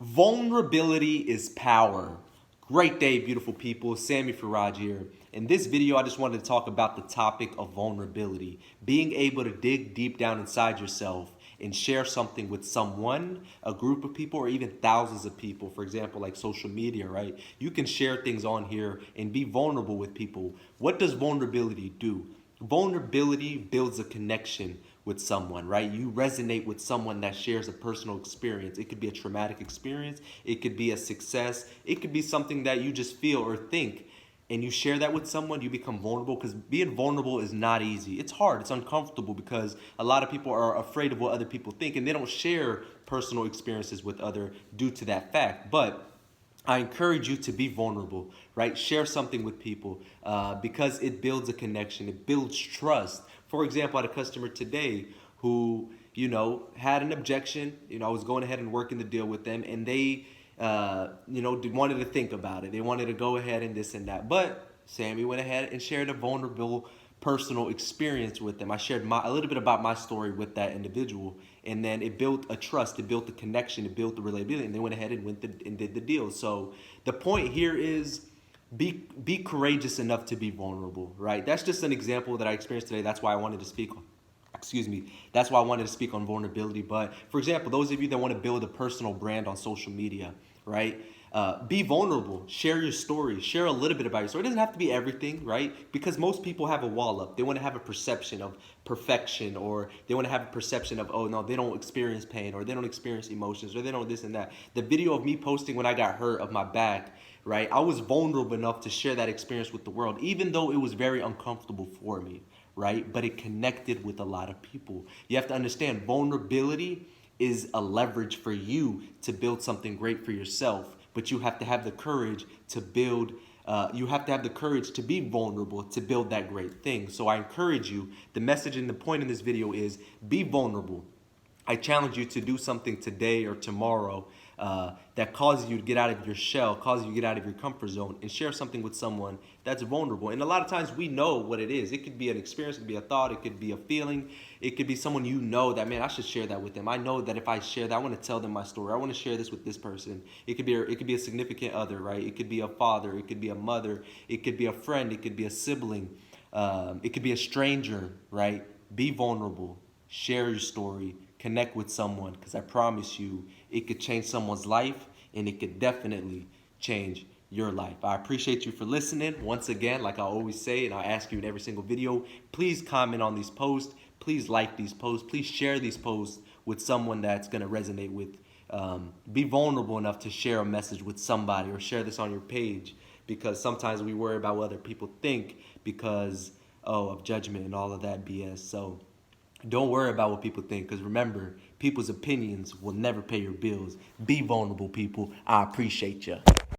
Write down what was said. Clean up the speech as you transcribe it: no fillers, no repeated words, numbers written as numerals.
Vulnerability is power. Great day, beautiful people. Sammy Faraj here. In this video, I just wanted to talk about the topic of vulnerability. Being able to dig deep down inside yourself and share something with someone, a group of people, or even thousands of people. For example, like social media, right? You can share things on here and be vulnerable with people. What does vulnerability do? Vulnerability builds a connection with someone, right? You resonate with someone that shares a personal experience. It could be a traumatic experience. It could be a success. It could be something that you just feel or think. And you share that with someone, you become vulnerable, because being vulnerable is not easy. It's hard. It's uncomfortable because a lot of people are afraid of what other people think, and they don't share personal experiences with other due to that fact. But I encourage you to be vulnerable, right? Share something with people because it builds a connection. It builds trust. For example, I had a customer today who, had an objection. I was going ahead and working the deal with them, and they, wanted to think about it. They wanted to go ahead and this and that. But Sammy went ahead and shared a vulnerable personal experience with them. I shared a little bit about my story with that individual, and then it built a trust, it built a connection, it built the relatability, and they went ahead and did the deal. So the point here is be courageous enough to be vulnerable, right? That's just an example that I experienced today. That's why I wanted to speak on. That's why I wanted to speak on vulnerability. But for example, those of you that want to build a personal brand on social media, right? Be vulnerable. Share your story. Share a little bit about your story. It doesn't have to be everything, right? Because most people have a wall up. They want to have a perception of perfection, or they want to have a perception of, oh no, they don't experience pain, or they don't experience emotions, or they don't this and that. The video of me posting when I got hurt of my back, right? I was vulnerable enough to share that experience with the world, even though it was very uncomfortable for me, right? But it connected with a lot of people. You have to understand, vulnerability is a leverage for you to build something great for yourself. But you have to have the courage to build, you have to have the courage to be vulnerable to build that great thing. So I encourage you, the message and the point in this video is be vulnerable. I challenge you to do something today or tomorrow that causes you to get out of your shell, causes you to get out of your comfort zone, and share something with someone that's vulnerable. And a lot of times we know what it is. It could be an experience, it could be a thought, it could be a feeling, it could be someone that, man, I should share that with them. I know that if I share that, I want to tell them my story. I want to share this with this person. It could be a significant other, right? It could be a father, it could be a mother, it could be a friend, it could be a sibling, it could be a stranger, right? Be vulnerable, share your story, connect with someone, because I promise you it could change someone's life, and it could definitely change your life. I appreciate you for listening. Once again, like I always say, and I ask you in every single video, please comment on these posts, please like these posts, please share these posts with someone that's going to resonate with. Be vulnerable enough to share a message with somebody, or share this on your page, because sometimes we worry about what other people think because of judgment and all of that BS. So don't worry about what people think, because remember, people's opinions will never pay your bills. Be vulnerable, people. I appreciate you.